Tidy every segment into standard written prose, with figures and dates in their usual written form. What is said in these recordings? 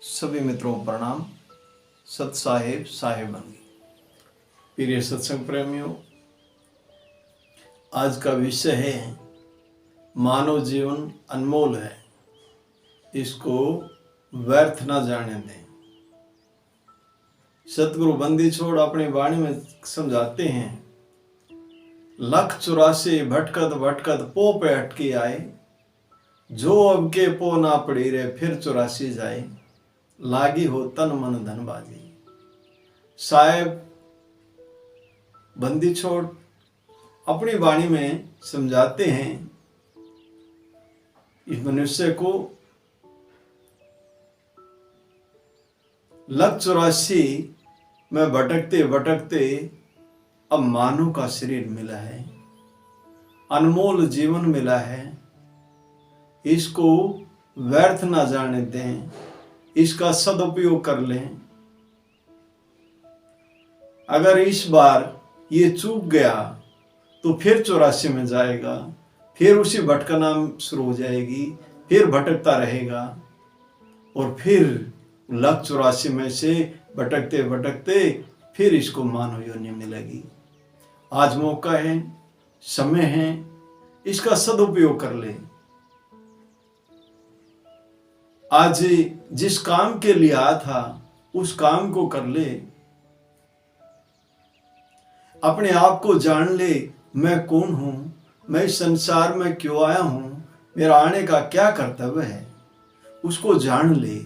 सभी मित्रों को प्रणाम। सत साहेब साहेबानी, प्रिय सत्संग प्रेमियों, आज का विषय है मानव जीवन अनमोल है, इसको व्यर्थ ना जाने दें। सतगुरु बंदी छोड़ अपनी वाणी में समझाते हैं, 184 भटकत भटकत पो पे अटकी आए, जो अब के पो ना पड़ी रे फिर 84 जाए, लागी हो तन मन धन बाजी। साहेब बंदी छोड़ अपनी वाणी में समझाते हैं इस मनुष्य को 184 में भटकते भटकते अब मानव का शरीर मिला है, अनमोल जीवन मिला है, इसको व्यर्थ ना जाने दें, इसका सदुपयोग कर लें। अगर इस बार ये चूक गया तो फिर 84 में जाएगा, फिर उसी भटकना शुरू हो जाएगी, फिर भटकता रहेगा और फिर 184 में से भटकते भटकते फिर इसको मानव योनि मिलेगी। आज मौका है, समय है, इसका सदुपयोग कर ले। आज जिस काम के लिए आया था उस काम को कर ले, अपने आप को जान ले, मैं कौन हूं, मैं इस संसार में क्यों आया हूं, मेरा आने का क्या कर्तव्य है, उसको जान ले।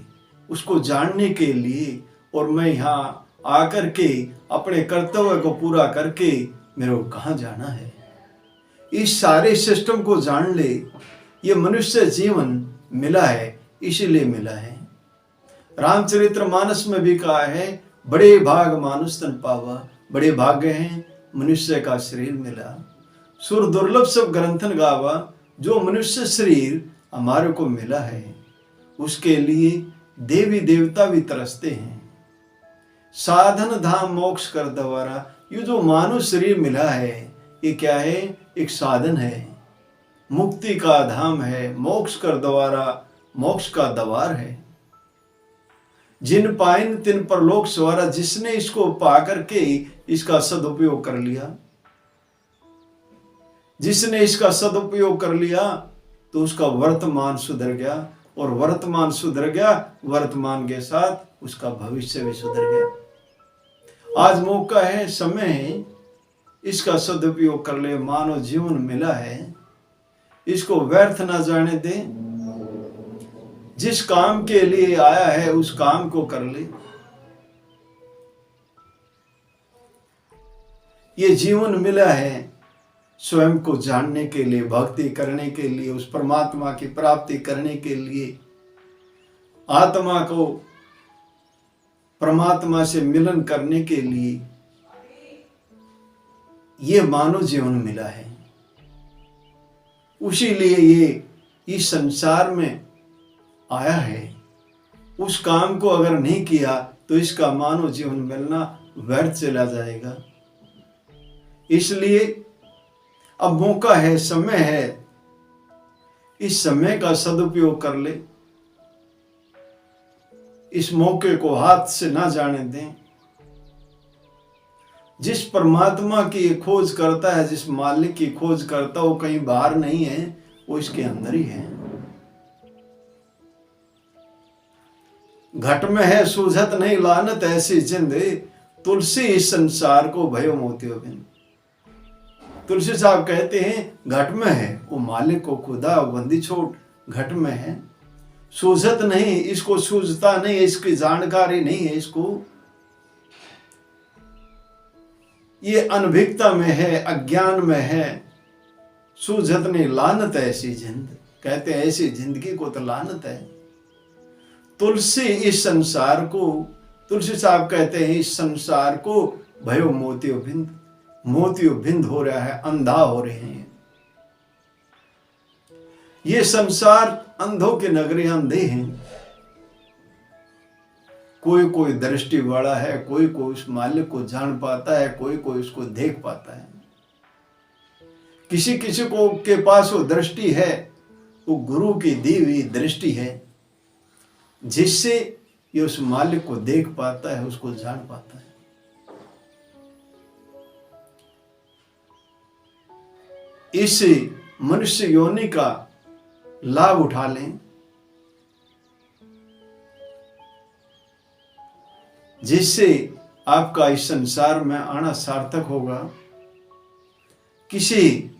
उसको जानने के लिए और मैं यहाँ आकर के अपने कर्तव्य को पूरा करके मेरे को कहाँ जाना है, इस सारे सिस्टम को जान ले। ये मनुष्य जीवन मिला है, इसीलिए मिला है। रामचरितमानस में भी कहा है, बड़े भाग मानुष तन पावा, बड़े भाग्य हैं मनुष्य का शरीर मिला। सुर दुर्लभ सब ग्रंथन गावा, जो मनुष्य शरीर हमारे को मिला है उसके लिए देवी देवता भी तरसते हैं। साधन धाम मोक्ष कर द्वारा, ये जो मानव शरीर मिला है ये क्या है, एक साधन है, मुक्ति का धाम है, मोक्ष कर द्वारा, मोक्ष का द्वार है। जिन पाइन तिन पर लोक सवारा, जिसने इसको पा करके इसका सदुपयोग कर लिया, जिसने इसका सदुपयोग कर लिया तो उसका वर्तमान सुधर गया, और वर्तमान सुधर गया, वर्तमान के साथ उसका भविष्य भी सुधर गया। आज मौका है, समय है, इसका सदुपयोग कर ले। मानव जीवन मिला है, इसको व्यर्थ ना जाने दे। जिस काम के लिए आया है उस काम को कर ले। ये जीवन मिला है स्वयं को जानने के लिए, भक्ति करने के लिए, उस परमात्मा की प्राप्ति करने के लिए, आत्मा को परमात्मा से मिलन करने के लिए ये मानव जीवन मिला है। उसी लिए ये इस संसार में आया है। उस काम को अगर नहीं किया तो इसका मानव जीवन मिलना व्यर्थ चला जाएगा। इसलिए अब मौका है, समय है, इस समय का सदुपयोग कर ले। इस मौके को हाथ से ना जाने दें। जिस परमात्मा की खोज करता है, जिस मालिक की खोज करता है, वो कहीं बाहर नहीं है, वो इसके अंदर ही है। घट में है सूझत नहीं लानत ऐसी जिंद, तुलसी इस संसार को भयो मोतियो बिन। तुलसी साहब कहते हैं घट में है, वो मालिक को खुदा बंदी छोड़ घट में है, सूझत नहीं, इसको सूझता नहीं, इसकी जानकारी नहीं है, इसको ये अनभिज्ञता में है, अज्ञान में है, सूझत नहीं लानत ऐसी जिंद। कहते हैं ऐसी जिंदगी को तो लानत है। तुलसी इस संसार को, तुलसी साहब कहते हैं इस संसार को भयो मोतियो बिंद, मोतियो बिंद हो रहा है, अंधा हो रहे हैं। ये संसार अंधों की नगरी, अंधे हैं। कोई कोई दृष्टि वाला है, कोई कोई उस मालिक को जान पाता है, कोई कोई उसको देख पाता है। किसी किसी को के पास वो दृष्टि है, वो गुरु की दी हुई दृष्टि है, जिससे ये उस मालिक को देख पाता है, उसको जान पाता है। इस मनुष्य योनि का लाभ उठा लें, जिससे आपका इस संसार में आना सार्थक होगा। किसी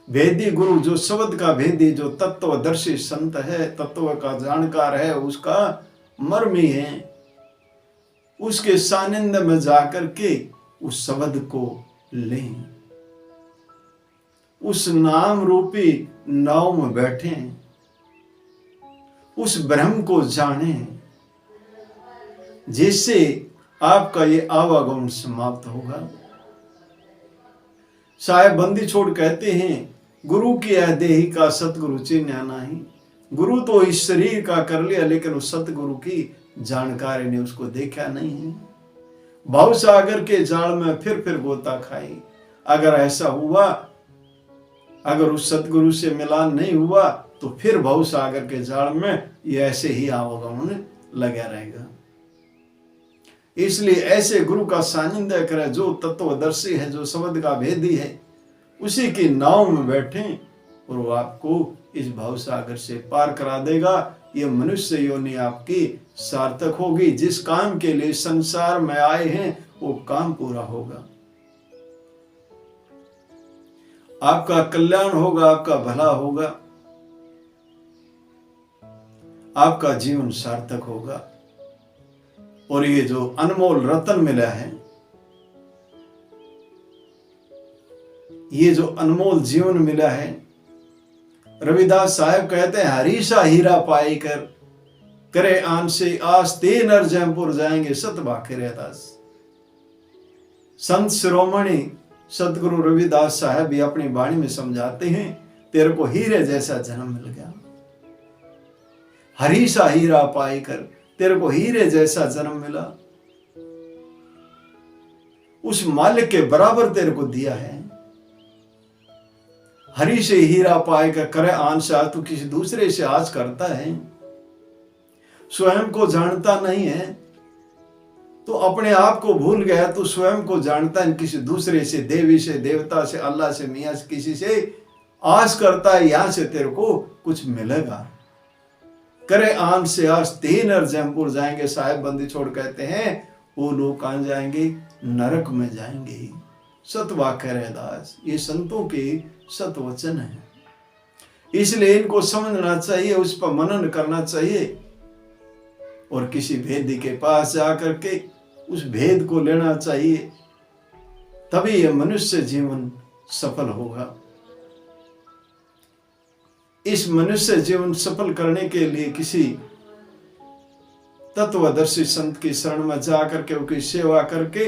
वेदी गुरु, जो शब्द का भेदी, जो तत्वदर्शी संत है, तत्व का जानकार है, उसका मर्मी है, उसके सानिध्य में जाकर के उस शब्द को लें, उस नाम रूपी नाव में बैठे, उस ब्रह्म को जाने, जिससे आपका ये आवागमन समाप्त होगा। साहेब बंदी छोड़ कहते हैं, गुरु की यह देही का सतगुरु चिन्ह नहीं। गुरु तो इस शरीर का कर लिया, लेकिन उस सतगुरु की जानकारी ने उसको देखा नहीं है। भाव सागर के जाल में फिर गोता खाई। अगर ऐसा हुआ, अगर उस सतगुरु से मिलान नहीं हुआ, तो फिर भाव सागर के जाल में ये ऐसे ही आवागमन लगा रहेगा। इसलिए ऐसे गुरु का सानिध्य करे, जो तत्वदर्शी है, जो शब्द का भेदी है, उसी की नाव में बैठे और वो आपको इस भाव सागर से पार करा देगा। ये मनुष्य योनि आपकी सार्थक होगी। जिस काम के लिए संसार में आए हैं, वो काम पूरा होगा, आपका कल्याण होगा, आपका भला होगा, आपका जीवन सार्थक होगा। और ये जो अनमोल रतन मिला है, ये जो अनमोल जीवन मिला है, रविदास साहब कहते हैं, हरीसा हीरा पाई कर करे आन से आस, ते नर जयपुर जाएंगे सत बाखेरे दास। संत शिरोमणि सतगुरु रविदास साहब भी अपनी वाणी में समझाते हैं, तेरे को हीरे जैसा जन्म मिल गया। हरीसा हीरा पाई कर, तेरे को हीरे जैसा जन्म मिला। उस मालिक के बराबर तेरे को दिया है। हरि से हीरा पाए कर करे आंशा, तू किसी दूसरे से आज करता है, स्वयं को जानता नहीं है, तो अपने आप को भूल गया। तो स्वयं को जानता है, किसी दूसरे से, देवी से, देवता से, अल्लाह से, मियाँ से, किसी से आस करता है, यहां से तेरे को कुछ मिलेगा। करे आन से आस, तीन जयपुर जाएंगे। साहेब बंदी छोड़ कहते हैं, वो लोग कहां जाएंगे? नरक में जाएंगे। सतवाक्य दास, ये संतों के सतवचन है, इसलिए इनको समझना चाहिए, उस पर मनन करना चाहिए और किसी भेदी के पास जाकर के उस भेद को लेना चाहिए, तभी यह मनुष्य जीवन सफल होगा। इस मनुष्य जीवन सफल करने के लिए किसी तत्वदर्शी संत की शरण में जाकर के उसकी सेवा करके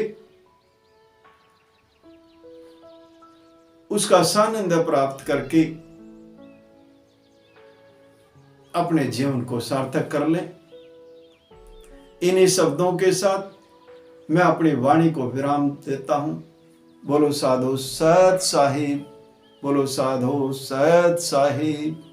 उसका सानिध्य प्राप्त करके अपने जीवन को सार्थक कर ले। इन्हीं शब्दों के साथ मैं अपनी वाणी को विराम देता हूं। बोलो साधु सत साहिब, बोलो साधु सत साहिब।